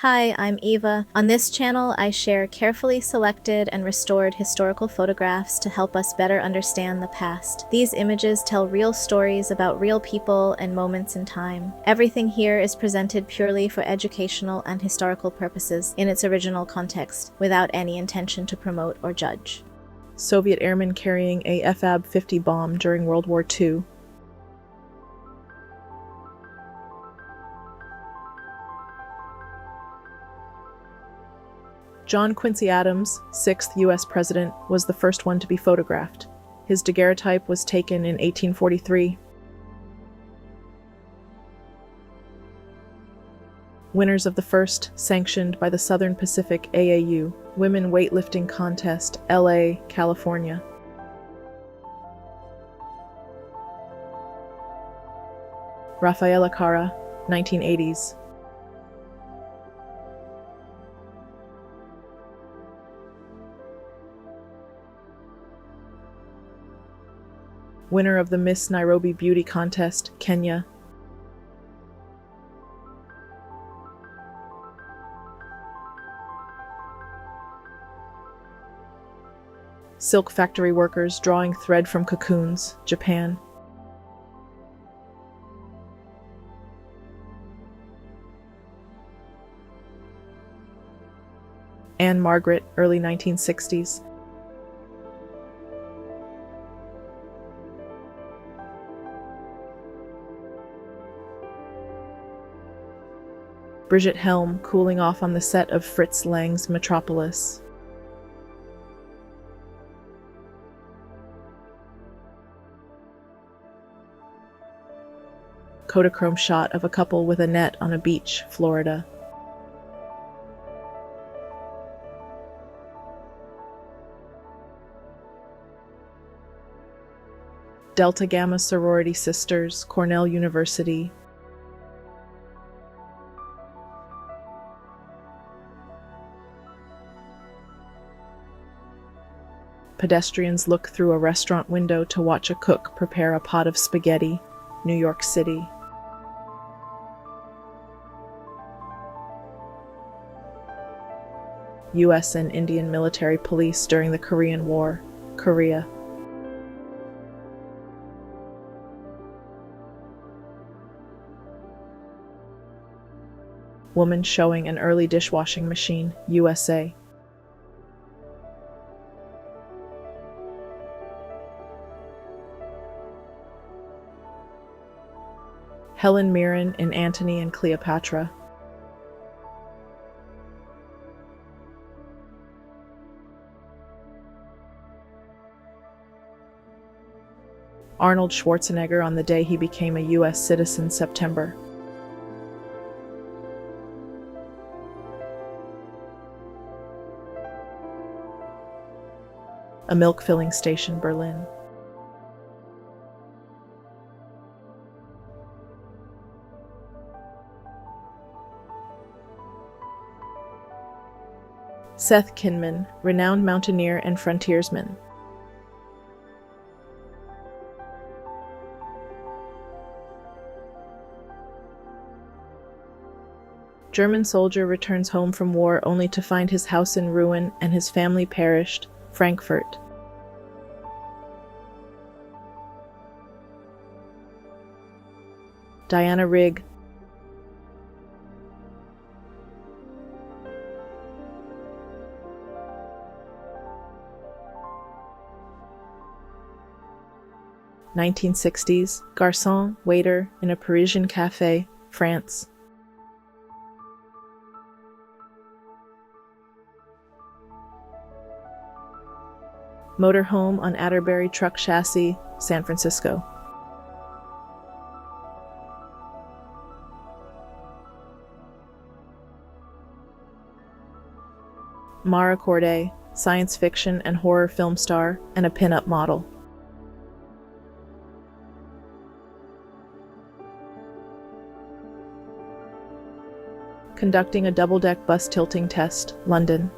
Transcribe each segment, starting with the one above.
Hi, I'm Eva. On this channel, I share carefully selected and restored historical photographs to help us better understand the past. These images tell real stories about real people and moments in time. Everything here is presented purely for educational and historical purposes in its original context, without any intention to promote or judge. Soviet airmen carrying a FAB-50 bomb during World War II. John Quincy Adams, 6th U.S. President, was the first one to be photographed. His daguerreotype was taken in 1843. Winners of the first, sanctioned by the Southern Pacific AAU, Women Weightlifting Contest, LA, California. Rafaela Carrà, 1980s. Winner of the Miss Nairobi Beauty Contest, Kenya. Silk factory workers drawing thread from cocoons, Japan. Anne Margaret, early 1960s. Brigitte Helm cooling off on the set of Fritz Lang's Metropolis. Kodachrome shot of a couple with a net on a beach, Florida. Delta Gamma sorority sisters, Cornell University. Pedestrians look through a restaurant window to watch a cook prepare a pot of spaghetti, New York City. U.S. and Indian military police during the Korean War, Korea. Woman showing an early dishwashing machine, USA. Helen Mirren in Antony and Cleopatra. Arnold Schwarzenegger on the day he became a U.S. citizen, September. A milk filling station, Berlin. Seth Kinman, renowned mountaineer and frontiersman. German soldier returns home from war only to find his house in ruin and his family perished, Frankfurt. Diana Rigg. (1960s) garçon, waiter in a Parisian cafe, France. Motorhome on Atterbury truck chassis, San Francisco. Mara Corday, science fiction and horror film star and a pin-up model. Conducting a double-deck bus tilting test, London.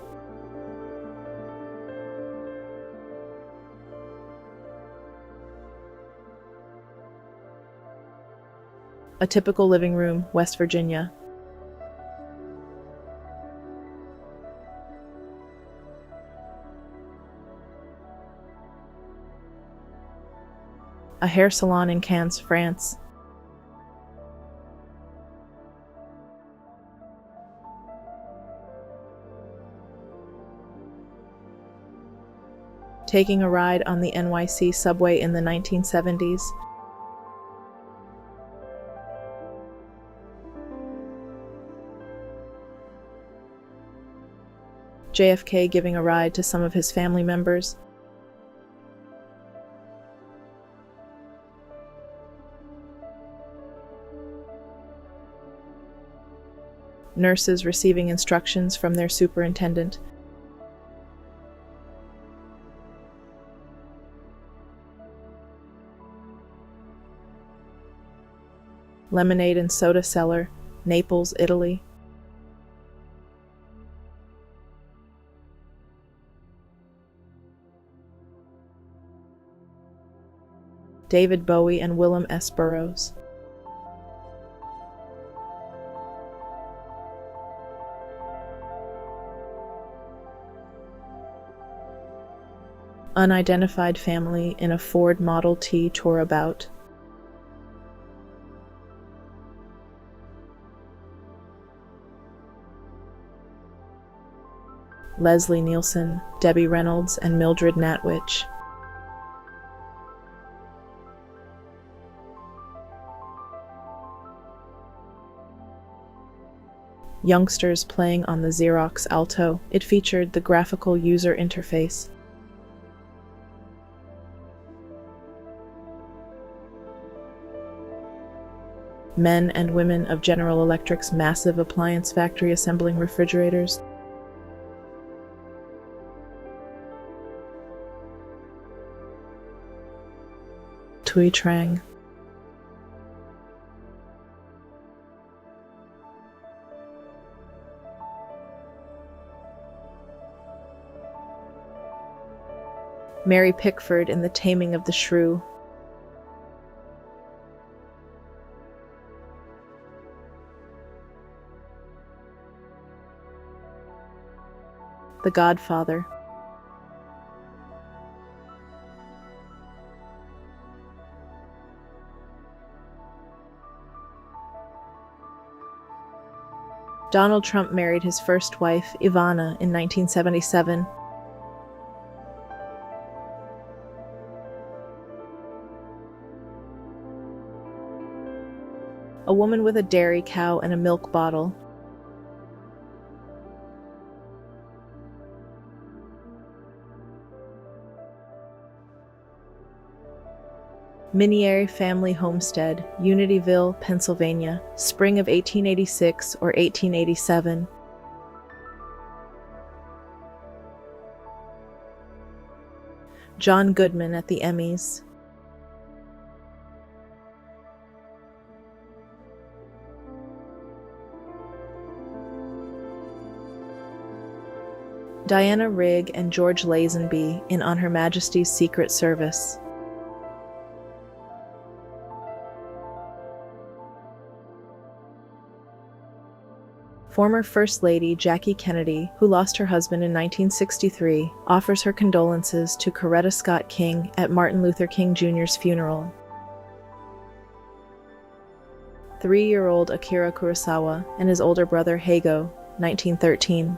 A typical living room, West Virginia. a hair salon in Cannes, France. Taking a ride on the NYC subway in the 1970s. JFK giving a ride to some of his family members. Nurses receiving instructions from their superintendent. Lemonade and soda cellar, Naples, Italy. David Bowie and Willem S. Burroughs. Unidentified family in a Ford Model T tour about. Leslie Nielsen, Debbie Reynolds, and Mildred Natwich. Youngsters playing on the Xerox Alto. It featured the graphical user interface. Men and women of General Electric's massive appliance factory assembling refrigerators. Tui Trang. Mary Pickford in The Taming of the Shrew. The Godfather. Donald Trump married his first wife, Ivana, in 1977. A woman with a dairy cow and a milk bottle. Miniere family homestead, Unityville, Pennsylvania, spring of 1886 or 1887. John Goodman at the Emmys. Diana Rigg and George Lazenby in On Her Majesty's Secret Service. Former First Lady Jackie Kennedy, who lost her husband in 1963, offers her condolences to Coretta Scott King at Martin Luther King Jr.'s funeral. 3-year-old Akira Kurosawa and his older brother Heigo, 1913.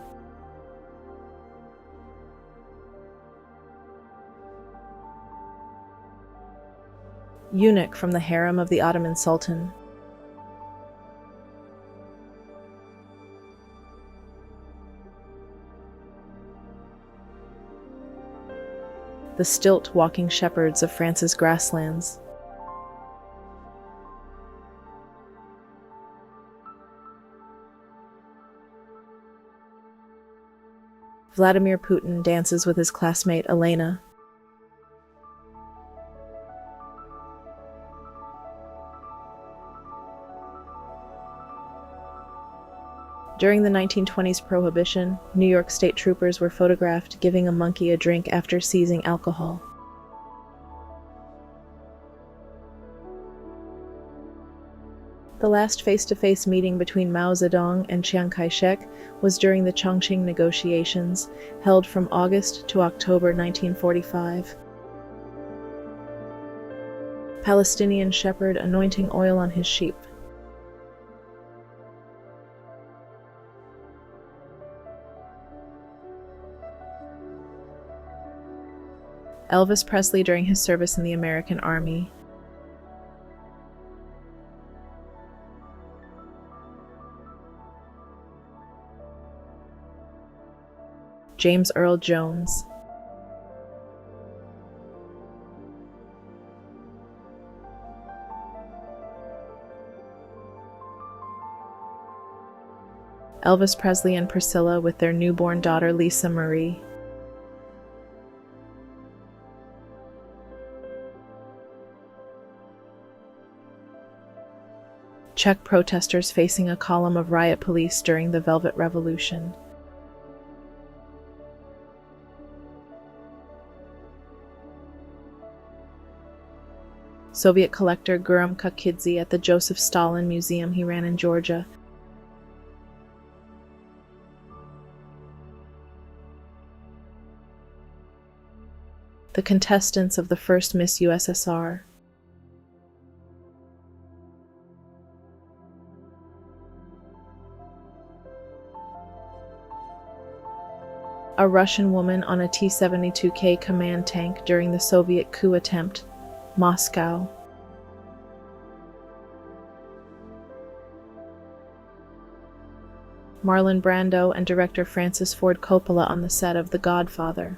Eunuch from the harem of the Ottoman Sultan. The stilt-walking shepherds of France's grasslands. Vladimir Putin dances with his classmate Elena. During the 1920s Prohibition, New York State troopers were photographed giving a monkey a drink after seizing alcohol. The last face-to-face meeting between Mao Zedong and Chiang Kai-shek was during the Chongqing negotiations, held from August to October 1945. Palestinian shepherd anointing oil on his sheep. Elvis Presley during his service in the American Army. James Earl Jones. Elvis Presley and Priscilla with their newborn daughter Lisa Marie. Czech protesters facing a column of riot police during the Velvet Revolution. Soviet collector Guram Kakidze at the Joseph Stalin Museum he ran in Georgia. The contestants of the first Miss USSR. A Russian woman on a T-72K command tank during the Soviet coup attempt, Moscow. Marlon Brando and director Francis Ford Coppola on the set of The Godfather.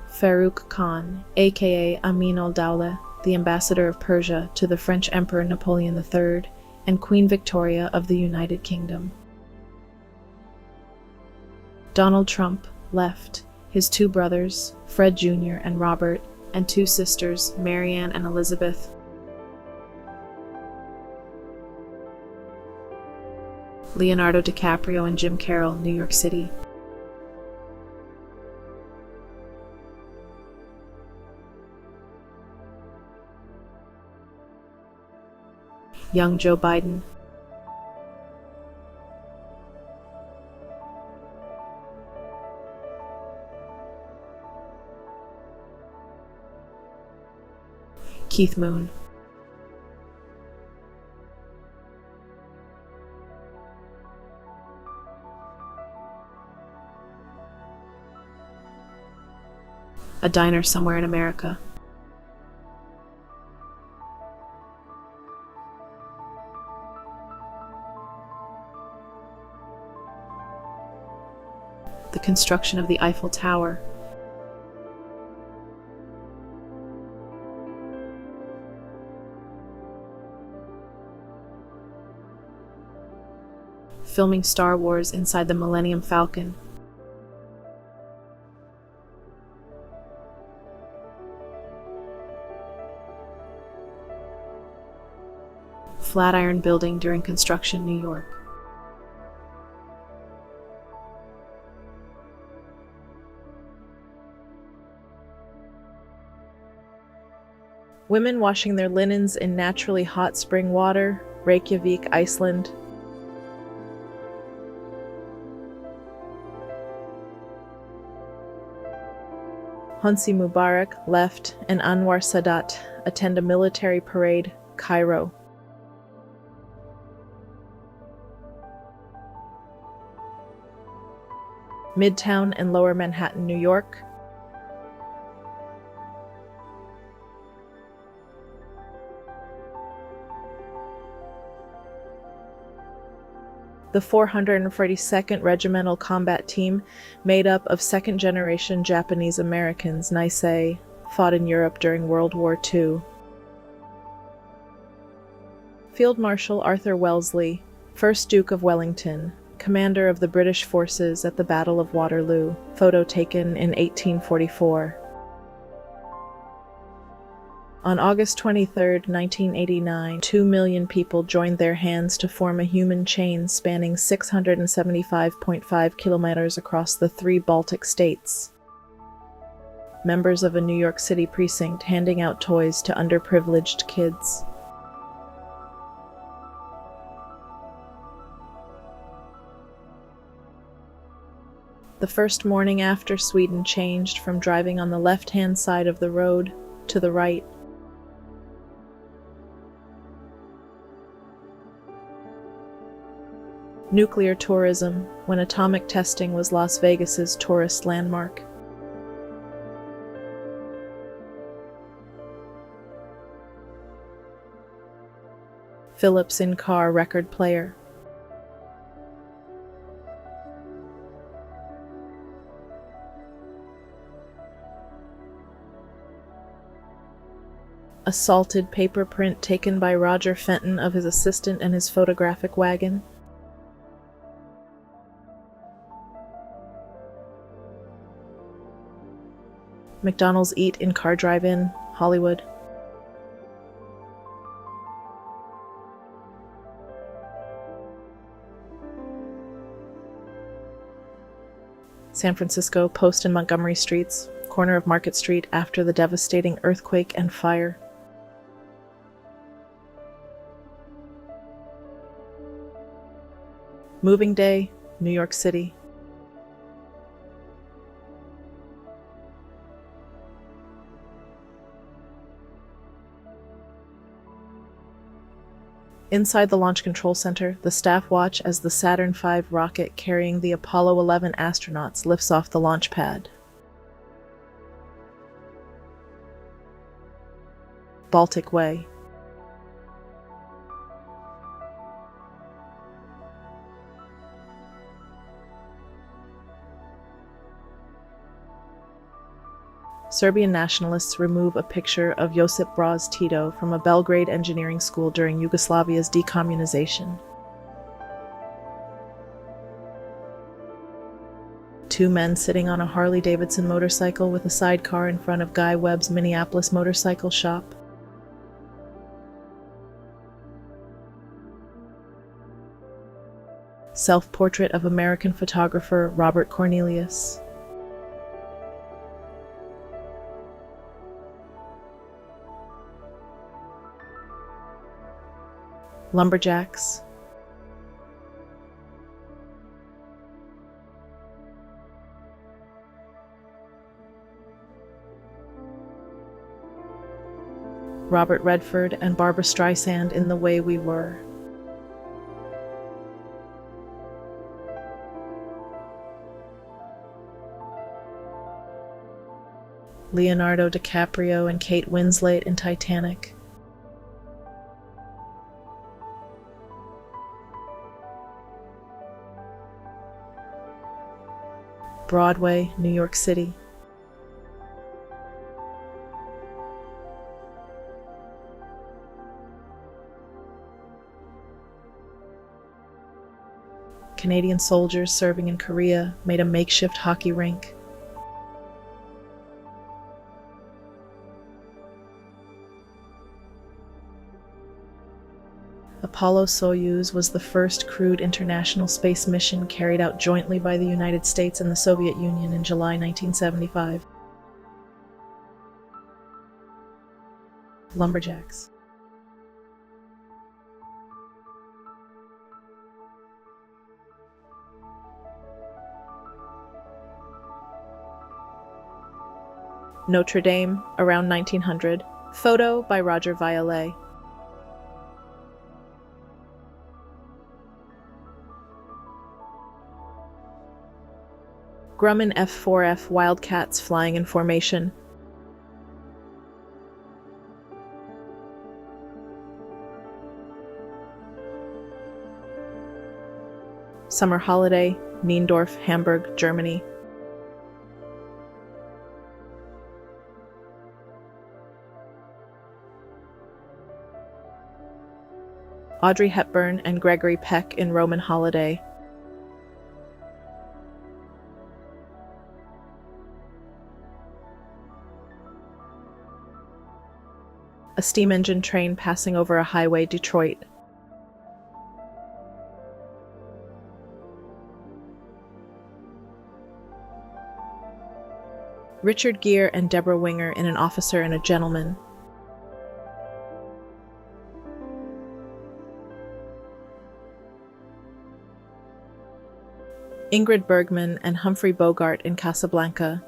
Farouk Khan, aka Amin al-Dawla, the ambassador of Persia to the French Emperor Napoleon III, and Queen Victoria of the United Kingdom. Donald Trump left his two brothers, Fred Jr. and Robert, and two sisters, Marianne and Elizabeth. Leonardo DiCaprio and Jim Carroll, New York City. Young Joe Biden. Keith Moon. A diner somewhere in America. The construction of the Eiffel Tower. Filming Star Wars inside the Millennium Falcon. Flatiron Building during construction, New York. Women washing their linens in naturally hot spring water, Reykjavik, Iceland. Hosni Mubarak left and Anwar Sadat attend a military parade, Cairo. Midtown and Lower Manhattan, New York. The 442nd Regimental Combat Team, made up of second-generation Japanese Americans, Nisei, fought in Europe during World War II. Field Marshal Arthur Wellesley, 1st Duke of Wellington, commander of the British forces at the Battle of Waterloo, photo taken in 1844. On August 23, 1989, 2 million people joined their hands to form a human chain spanning 675.5 kilometers across the 3 Baltic states. Members of a New York City precinct handing out toys to underprivileged kids. The first morning after Sweden changed from driving on the left-hand side of the road to the right. Nuclear tourism, when atomic testing was Las Vegas's tourist landmark. Philips in-car record player. Assaulted paper print taken by Roger Fenton of his assistant and his photographic wagon. McDonald's Eat in-car drive-in, Hollywood. San Francisco, Post and Montgomery Streets, corner of Market Street after the devastating earthquake and fire. Moving Day, New York City. Inside the Launch Control Center, the staff watch as the Saturn V rocket carrying the Apollo 11 astronauts lifts off the launch pad. Baltic Way. Serbian nationalists remove a picture of Josip Broz Tito from a Belgrade engineering school during Yugoslavia's decommunization. Two men sitting on a Harley-Davidson motorcycle with a sidecar in front of Guy Webb's Minneapolis motorcycle shop. Self-portrait of American photographer Robert Cornelius. Lumberjacks. Robert Redford and Barbra Streisand in The Way We Were. Leonardo DiCaprio and Kate Winslet in Titanic. Broadway, New York City. Canadian soldiers serving in Korea made a makeshift hockey rink. Apollo-Soyuz was the first crewed international space mission carried out jointly by the United States and the Soviet Union in July 1975. Lumberjacks. Notre Dame, around 1900. Photo by Roger Violet. Grumman F-4F Wildcats flying in formation. Summer holiday, Niendorf, Hamburg, Germany. Audrey Hepburn and Gregory Peck in Roman Holiday. A steam engine train passing over a highway, Detroit. Richard Gere and Deborah Winger in An Officer and a Gentleman. Ingrid Bergman and Humphrey Bogart in Casablanca,